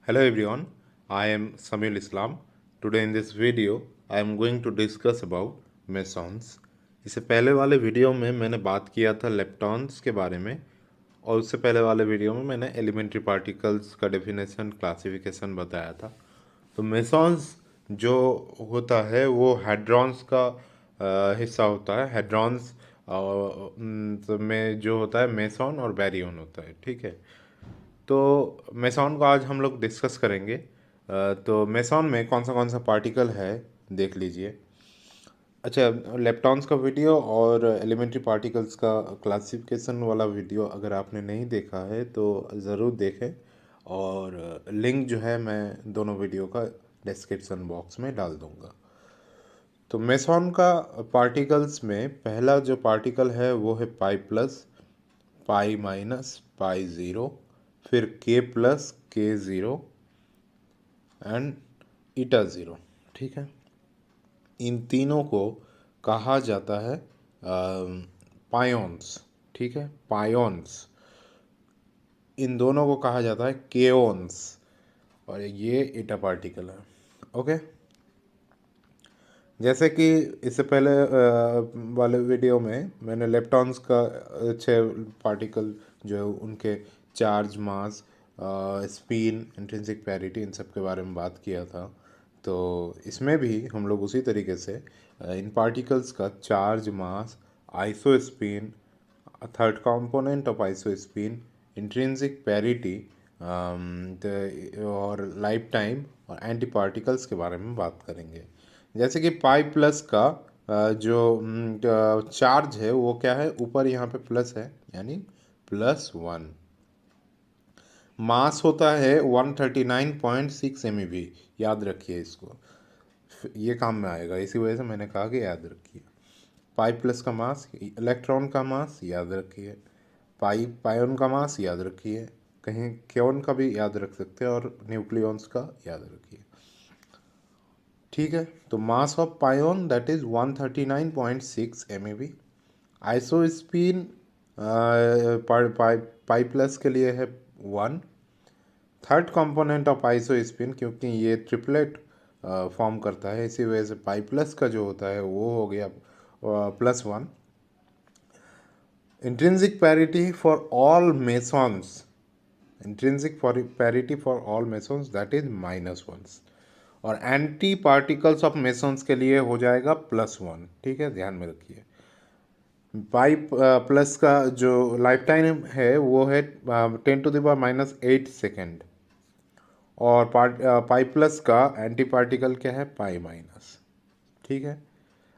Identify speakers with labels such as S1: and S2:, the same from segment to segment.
S1: Hello everyone, I am Samil Islam. Today in this video, I am going to discuss about mesons. इससे पहले वाले video में मैंने बात किया था लेप्टॉन्स के बारे में और उससे पहले वाले वीडियो में मैंने एलिमेंट्री पार्टिकल्स का डेफिनेशन क्लासिफिकेशन बताया था। तो mesons जो होता है वो हेड्रॉन्स का हिस्सा होता है। हेड्रॉन्स में जो होता है मेसॉन और बैरियन होता है, ठीक है। तो मेसॉन को आज हम लोग डिस्कस करेंगे। तो मेसॉन में कौन सा पार्टिकल है देख लीजिए। अच्छा, लेप्टॉन्स का वीडियो और एलिमेंट्री पार्टिकल्स का क्लासिफिकेशन वाला वीडियो अगर आपने नहीं देखा है तो ज़रूर देखें, और लिंक जो है मैं दोनों वीडियो का डिस्क्रिप्शन बॉक्स में डाल दूंगा। तो मेसॉन का पार्टिकल्स में पहला जो पार्टिकल है वो है पाई प्लस, पाई माइनस, पाई ज़ीरो, फिर के प्लस, के ज़ीरो एंड ईटा ज़ीरो, ठीक है। इन तीनों को कहा जाता है पायोन्स, ठीक है, पायोन्स। इन दोनों को कहा जाता है केओन्स, और ये ईटा पार्टिकल है। ओके, जैसे कि इससे पहले वाले वीडियो में मैंने लेप्टॉन्स का 6 पार्टिकल जो है उनके चार्ज, मास, स्पिन, इंट्रिंसिक पैरिटी, इन सब के बारे में बात किया था। तो इसमें भी हम लोग उसी तरीके से इन पार्टिकल्स का charge, mass, iso spin, third component of iso spin, intrinsic parity और लाइफ टाइम और एंटी पार्टिकल्स के बारे में बात करेंगे। जैसे कि पाई प्लस का जो चार्ज है वो क्या है, ऊपर यहाँ पे प्लस है यानी +1। मास होता है 139.6 MeV, याद रखिए इसको, ये काम में आएगा, इसी वजह से मैंने कहा कि याद रखिए। पाई प्लस का मास, इलेक्ट्रॉन का मास याद रखिए, पायोन का मास याद रखिए, कहीं क्योन का भी याद रख सकते हैं, और न्यूक्लियॉन्स का याद रखिए, ठीक है। तो mass of pion that is 139.6 MeV। Isospin pi plus के लिए है 1। थर्ड कंपोनेंट ऑफ आइसोस्पिन, क्योंकि ये ट्रिपलेट फॉर्म करता है, इसी वजह से पाई प्लस का जो होता है वो हो गया +1। Intrinsic parity for all mesons, intrinsic parity for all mesons that is -1, और एंटी पार्टिकल्स ऑफ मेसॉन्स के लिए हो जाएगा +1, ठीक है, ध्यान में रखिए। पाई प्लस का जो लाइफ टाइम है वो है 10⁻⁻8 सेकेंड, और पाई प्लस का एंटी पार्टिकल क्या है, पाई माइनस, ठीक है।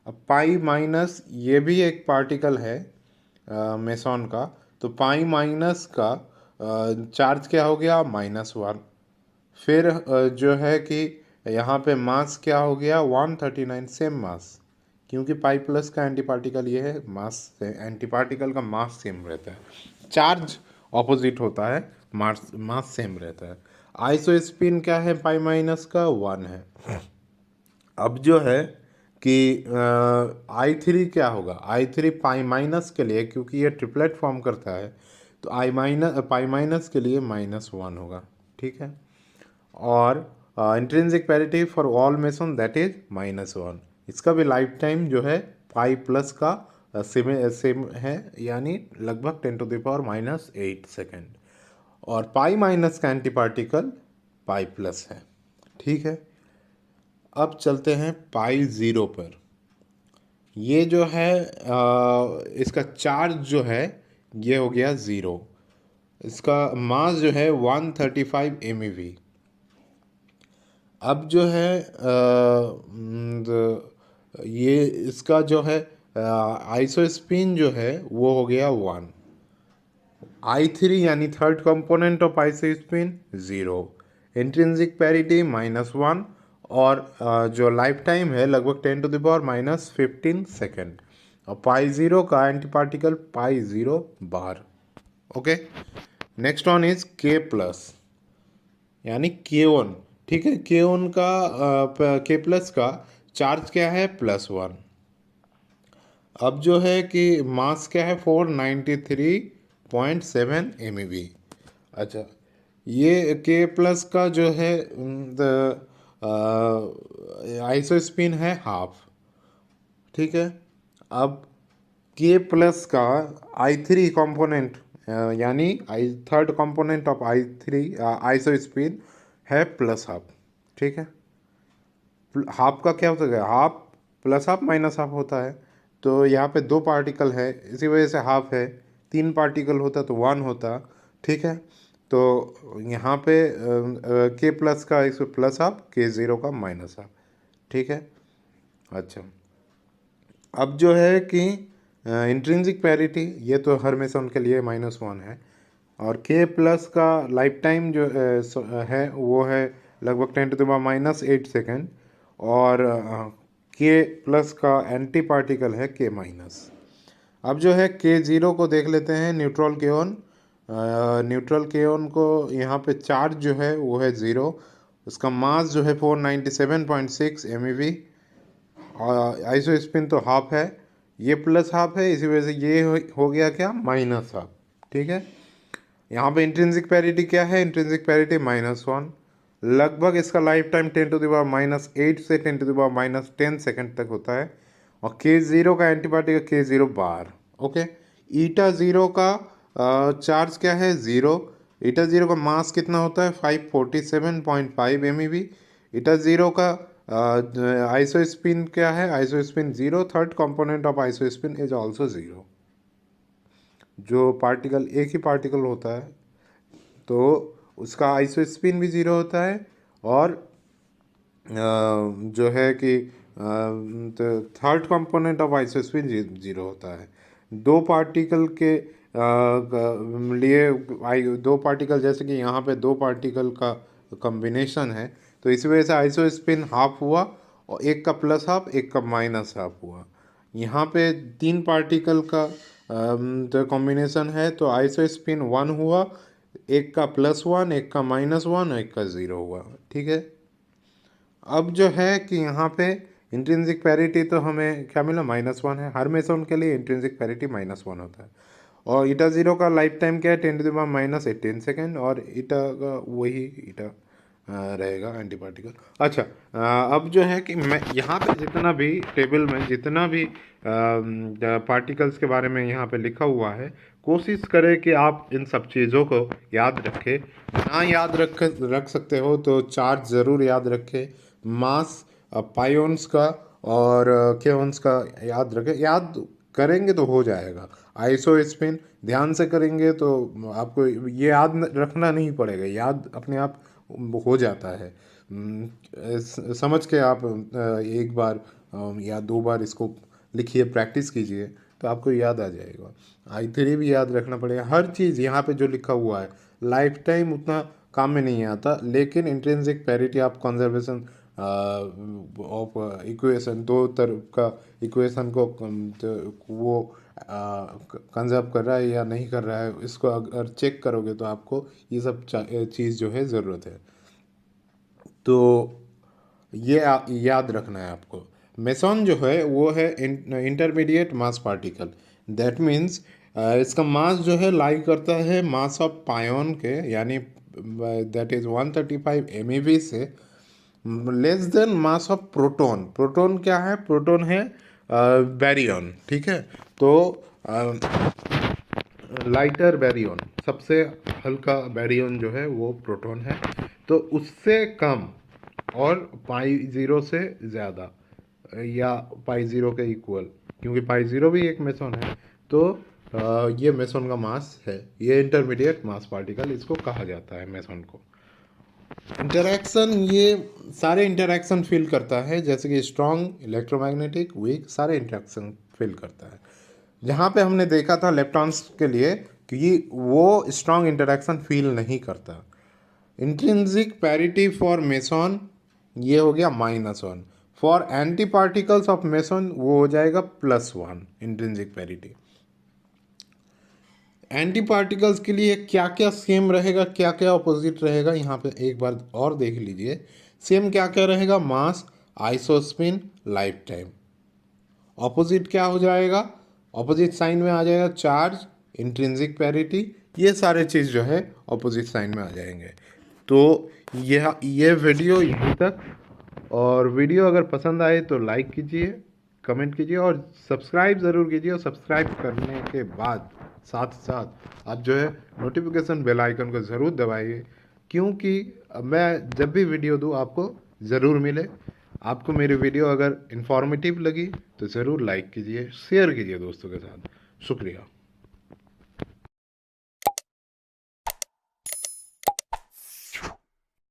S1: अब पाई माइनस ये भी एक पार्टिकल है मेसॉन का, तो पाई माइनस का चार्ज क्या हो गया, -1। फिर जो है कि यहाँ पे मास क्या हो गया, 139, सेम मास, क्योंकि पाई प्लस का एंटी पार्टिकल ये है, मास से एंटी पार्टिकल का मास सेम रहता है, चार्ज ऑपोजिट होता है, मास मास सेम रहता है। आइसो स्पिन क्या है, पाई माइनस का 1 है। अब जो है कि I3 क्या होगा, I3 पाई माइनस के लिए, क्योंकि ये ट्रिपलेट फॉर्म करता है, तो पाई माइनस के लिए -1 होगा, ठीक है। और intrinsic parity for all mason that is -1। इसका भी लाइफ टाइम जो है पाई प्लस का सेम है, यानी लगभग 10⁻⁻8 सेकेंड, और पाई माइनस का एंटी पार्टिकल पाई प्लस है, ठीक है। अब चलते हैं पाई ज़ीरो पर। ये जो है इसका चार्ज जो है ये हो गया ज़ीरो, इसका मास जो है 135 MeV। अब जो है ये इसका जो है आइसोस्पिन जो है वो हो गया 1। I3 यानी third component of isospin 0, intrinsic parity -1, और जो लाइफ टाइम है लगभग 10⁻⁻15 सेकेंड, और पाई ज़ीरो का anti particle pi zero bar. Okay, next one is के प्लस यानी केओन, ठीक है। केओन का के प्लस का चार्ज क्या है, +1। अब जो है कि मास क्या है, 493.7 MeV। अच्छा, ये के प्लस का जो है आइसोस्पिन है हाफ, ठीक है। अब के प्लस का आई थ्री कॉम्पोनेंट यानी I third component of I three isospin है प्लस हाफ, ठीक है। हाफ का क्या होता है, half plus half minus half होता है। तो यहाँ पे दो पार्टिकल है, इसी वजह से हाफ है। तीन पार्टिकल होता तो वन होता, ठीक है। तो यहाँ पे के प्लस का इस प्लस हाफ, के ज़ीरो का माइनस हाफ, ठीक है। अच्छा, अब जो है कि इंट्रिंसिक पैरिटी, ये तो हर मेसन के लिए -1 है। और के प्लस का लाइफ टाइम जो है वो है लगभग 10⁻⁻8 सेकेंड। और के प्लस का एंटी पार्टिकल है के माइनस। अब जो है के ज़ीरो को देख लेते हैं, न्यूट्रल केओन। न्यूट्रल केओन को यहाँ पे चार्ज जो है वो है ज़ीरो, उसका मास जो है 497.6 MeV। आइसो स्पिन तो हाफ है, ये प्लस हाफ है, इसी वजह से ये हो गया क्या, माइनस हाफ, ठीक है। यहाँ पे इंट्रिंसिक पैरिटी क्या है, इंट्रिंसिक पैरिटी -1। लगभग इसका लाइफ टाइम 10⁻⁻8 से 10⁻⁻10 सेकेंड तक होता है। और के ज़ीरो का एंटीपार्टी का के ज़ीरो बार, ओके। ईटा ज़ीरो का चार्ज क्या है, ज़ीरो। ईटा ज़ीरो का मास कितना होता है, 547.5 MeV। ईटा ज़ीरो का आइसोस्पिन क्या है, isospin zero. Third component of isospin is also zero. जो पार्टिकल एक ही पार्टिकल होता है तो उसका आइसोस्पिन भी ज़ीरो होता है। और जो है कि third component of isospin zero होता है। दो पार्टिकल के लिए दो पार्टिकल, जैसे कि यहाँ पे दो पार्टिकल का कॉम्बिनेशन है, तो इसी वजह से आइसोस्पिन हाफ हुआ, और एक का प्लस हाफ एक का माइनस हाफ हुआ। यहाँ पे तीन पार्टिकल का तो कॉम्बिनेशन है, तो आइसोस्पिन वन हुआ, एक का +1 एक का -1 एक का ज़ीरो हुआ, ठीक है। अब जो है कि यहाँ पे इंट्रिंसिक पैरिटी तो हमें क्या मिला, -1 है। हर मेसन के लिए इंट्रिंसिक पैरिटी -1 होता है। और ईटा ज़ीरो का लाइफ टाइम क्या है, 10⁻⁻18 सेकेंड। और ईटा का वही ईटा रहेगा एंटी पार्टिकल। अच्छा, अब जो है कि मैं यहाँ पे जितना भी टेबल में जितना भी पार्टिकल्स के बारे में यहाँ पे लिखा हुआ है, कोशिश करें कि आप इन सब चीज़ों को याद रखें। ना याद रख सकते हो तो चार्ज ज़रूर याद रखें, मास पायोन्स का और केओन्स का याद रखें। याद करेंगे तो हो जाएगा। आइसो स्पिन ध्यान से करेंगे तो आपको ये याद रखना नहीं पड़ेगा, याद अपने आप हो जाता है। समझ के आप एक बार या दो बार इसको लिखिए, प्रैक्टिस कीजिए, तो आपको याद आ जाएगा। आई थ्री भी याद रखना पड़ेगा। हर चीज़ यहाँ पे जो लिखा हुआ है, लाइफ टाइम उतना काम में नहीं आता, लेकिन intrinsic parity of conservation of equation, दो तरफ का इक्वेशन को तो वो कंजर्व कर रहा है या नहीं कर रहा है, इसको अगर चेक करोगे तो आपको ये सब चीज़ जो है ज़रूरत है। तो ये याद रखना है आपको। मेसॉन जो है वो है intermediate mass particle. That means इसका मास जो है लाई करता है मास ऑफ पायोन के, यानी दैट इज़ 135 MeV से less then mass of proton. Proton क्या है, प्रोटॉन है बैरियन, ठीक है। तो लाइटर बैरियन, सबसे हल्का बैरियन जो है वो प्रोटॉन है। तो उससे कम और पाई ज़ीरो से ज़्यादा या पाई ज़ीरो के इक्वल, क्योंकि पाई ज़ीरो भी एक मेसॉन है। तो ये मेसॉन का मास है, ये इंटरमीडिएट मास पार्टिकल इसको कहा जाता है मेसॉन को। इंटरैक्शन, ये सारे इंटरैक्शन फील करता है, जैसे कि स्ट्रॉन्ग, इलेक्ट्रोमैग्नेटिक, वीक, सारे इंटरैक्शन फील करता है। जहाँ पे हमने देखा था लेप्टॉन्स के लिए कि वो स्ट्रॉन्ग इंटरैक्शन फील नहीं करता। इंट्रिंसिक पैरिटी फॉर मेसॉन ये हो गया -1। For anti particles of meson वो हो जाएगा +1 इंट्रिंसिक पैरिटी। एंटी पार्टिकल्स के लिए क्या क्या सेम रहेगा, क्या क्या अपोजिट रहेगा, यहाँ पे एक बार और देख लीजिए। सेम क्या क्या रहेगा, मास, आइसोस्पिन, लाइफ टाइम। ऑपोजिट क्या हो जाएगा, ऑपोजिट साइन में आ जाएगा चार्ज, इंट्रिंसिक पैरिटी, ये सारे चीज़ जो है ऑपोजिट साइन में आ जाएंगे। तो ये वीडियो यहीं तक। और वीडियो अगर पसंद आए तो लाइक कीजिए, कमेंट कीजिए और सब्सक्राइब ज़रूर कीजिए। और सब्सक्राइब करने के बाद साथ साथ आप जो है नोटिफिकेशन बेल आइकन को ज़रूर दबाइए, क्योंकि मैं जब भी वीडियो दूँ आपको ज़रूर मिले। आपको मेरी वीडियो अगर इन्फॉर्मेटिव लगी तो ज़रूर लाइक कीजिए, शेयर कीजिए दोस्तों के साथ। शुक्रिया।